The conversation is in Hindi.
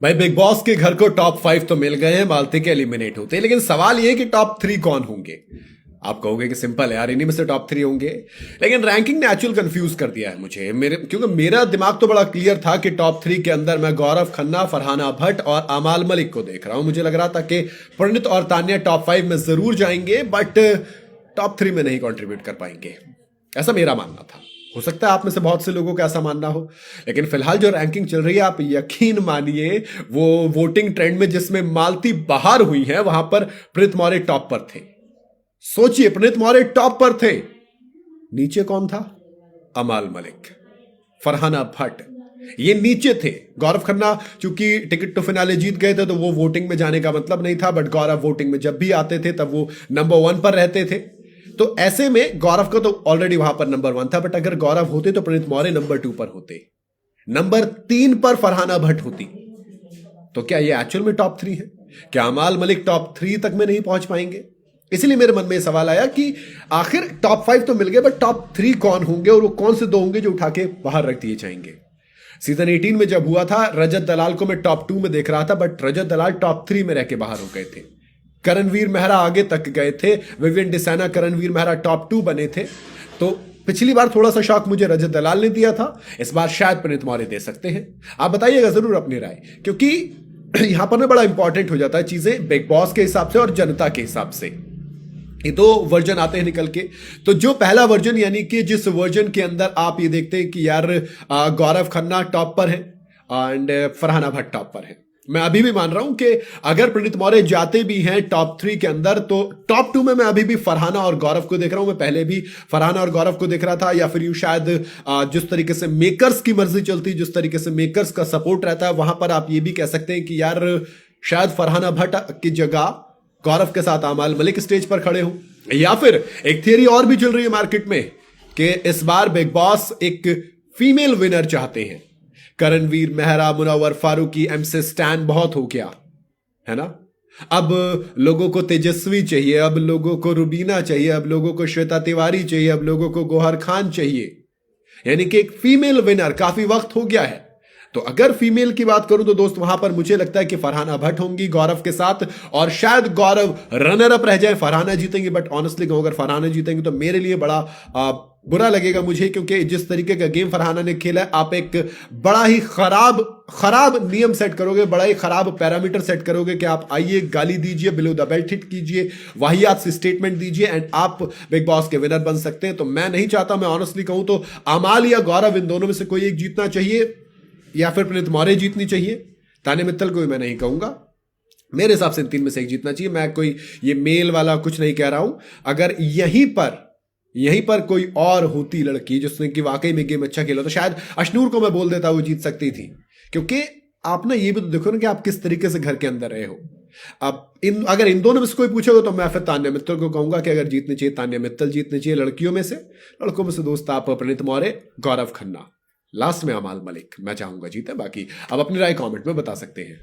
भाई बिग बॉस के घर को टॉप 5 तो मिल गए हैं, मालती के एलिमिनेट होते हैं, लेकिन सवाल ये है कि टॉप 3 कौन होंगे। आप कहोगे कि सिंपल है यार, इन्हीं में से टॉप 3 होंगे, लेकिन रैंकिंग ने एक्चुअल कंफ्यूज कर दिया है मुझे क्योंकि मेरा दिमाग तो बड़ा क्लियर था कि टॉप 3 के अंदर मैं गौरव खन्ना, फरहाना भट्ट और अमाल मलिक को देख रहा हूं। मुझे लग रहा था कि प्रणीत और तान्या टॉप 5 में जरूर जाएंगे, बट टॉप 3 में नहीं कॉन्ट्रीब्यूट कर पाएंगे, ऐसा मेरा मानना था। हो सकता है आप में से बहुत से लोगों का ऐसा मानना हो, लेकिन फिलहाल जो रैंकिंग चल रही है, आप यकीन मानिए वो वोटिंग ट्रेंड में जिसमें मालती बाहर हुई है, वहां पर प्रणीत मौर्य टॉप पर थे। सोचिए, प्रणीत मौर्य टॉप पर थे, नीचे कौन था? अमाल मलिक, फरहाना भट्ट, ये नीचे थे। गौरव खन्ना चूंकि टिकट टू फिनाले जीत गए थे तो वो वोटिंग में जाने का मतलब नहीं था, बट गौरव वोटिंग में जब भी आते थे तब वो नंबर 1 पर रहते थे। तो ऐसे में गौरव का तो ऑलरेडी वहां पर नंबर 1 था, बट अगर गौरव होते तो प्रणीत मौर्य नंबर 2 पर होते, नंबर 3 पर फरहाना भट्ट होती। तो क्या ये एक्चुअल में टॉप 3 है? क्या अमाल मलिक टॉप 3 तक में नहीं पहुंच पाएंगे? इसलिए मेरे मन में सवाल आया कि आखिर टॉप 5 तो मिल गए, बट टॉप 3 कौन होंगे और वो कौन से 2 होंगे जो उठा के बाहर रख दिए जाएंगे। सीजन 18 में जब हुआ था, रजत दलाल को मैं टॉप 2 में देख रहा था, बट रजत दलाल टॉप 3 में रह के बाहर हो गए थे। करणवीर मेहरा आगे तक गए थे, विवियन डिसाना, करणवीर मेहरा टॉप 2 बने थे। तो पिछली बार थोड़ा सा शॉक मुझे रजत दलाल ने दिया था, इस बार शायद प्रणीत मौर्य दे सकते हैं। आप बताइएगा जरूर अपनी राय, क्योंकि यहां पर बड़ा इंपॉर्टेंट हो जाता है चीजें बिग बॉस के हिसाब से और जनता के हिसाब से। ये 2 वर्जन आते हैं निकल के। तो जो पहला वर्जन, यानी कि जिस वर्जन के अंदर आप ये देखते हैं कि यार गौरव खन्ना टॉप पर है एंड फरहाना भट्ट टॉप पर है, मैं अभी भी मान रहा हूं कि अगर प्रणीत मौर्य जाते भी हैं टॉप 3 के अंदर, तो टॉप 2 में मैं अभी भी फरहाना और गौरव को देख रहा हूं। मैं पहले भी फरहाना और गौरव को देख रहा था, या फिर यूं शायद जिस तरीके से मेकर्स की मर्जी चलती, जिस तरीके से मेकर्स का सपोर्ट रहता है, वहां पर आप ये भी कह सकते हैं कि यार शायद फरहाना भट्ट की जगह गौरव के साथ अमाल मलिक स्टेज पर खड़े हो। या फिर एक थियरी और भी चल रही है मार्केट में कि इस बार बिग बॉस एक फीमेल विनर चाहते हैं। करणवीर मेहरा, मुनव्वर फारूकी, एमसे स्टैन बहुत हो गया है ना। अब लोगों को तेजस्वी चाहिए, अब लोगों को रुबीना चाहिए, अब लोगों को श्वेता तिवारी चाहिए, अब लोगों को गौहर खान चाहिए, यानी कि एक फीमेल विनर काफी वक्त हो गया है। तो अगर फीमेल की बात करूं तो दोस्त वहां पर मुझे लगता है कि फरहाना भट्ट होंगी गौरव के साथ, और शायद गौरव रनर अप रह जाए, फरहाना जीतेंगे। बट ऑनेस्टली कहूं, अगर फरहाना जीतेंगे तो मेरे लिए बड़ा बुरा लगेगा मुझे, क्योंकि जिस तरीके का गेम फरहाना ने खेला है, आप एक बड़ा ही खराब नियम सेट करोगे, बड़ा ही खराब पैरामीटर सेट करोगे कि आप आइए गाली दीजिए, बिलो द बेल्ट हिट कीजिए, वाहियात से स्टेटमेंट दीजिए एंड आप बिग बॉस के विनर बन सकते हैं। तो मैं नहीं चाहता। मैं ऑनेस्टली कहूं तो अमाल या गौरव, इन दोनों में से कोई एक जीतना चाहिए, या फिर प्रणीत मौर्य जीतनी चाहिए। तान्या मित्तल को भी मैं नहीं कहूंगा, मेरे हिसाब से इन 3 में से एक जीतना चाहिए। मैं कोई ये मेल वाला कुछ नहीं कह रहा हूं। अगर यहीं पर कोई और होती लड़की जिसने कि वाकई में गेम अच्छा खेला, तो शायद अशनूर को मैं बोल देता वो जीत सकती थी, क्योंकि आप ना ये भी तो देखो ना कि आप किस तरीके से घर के अंदर रहे हो। अब अगर इन दोनों में से कोई पूछेगा तो मैं फिर तान्या मित्तल को कहूंगा कि अगर जीतनी चाहिए तान्या मित्तल जीतनी चाहिए लड़कियों में से। लड़कों में से दोस्त आप प्रणीत मौर्य, गौरव खन्ना, लास्ट में अमाल मलिक मैं चाहूंगा जीते। बाकी आप अपनी राय कमेंट में बता सकते हैं।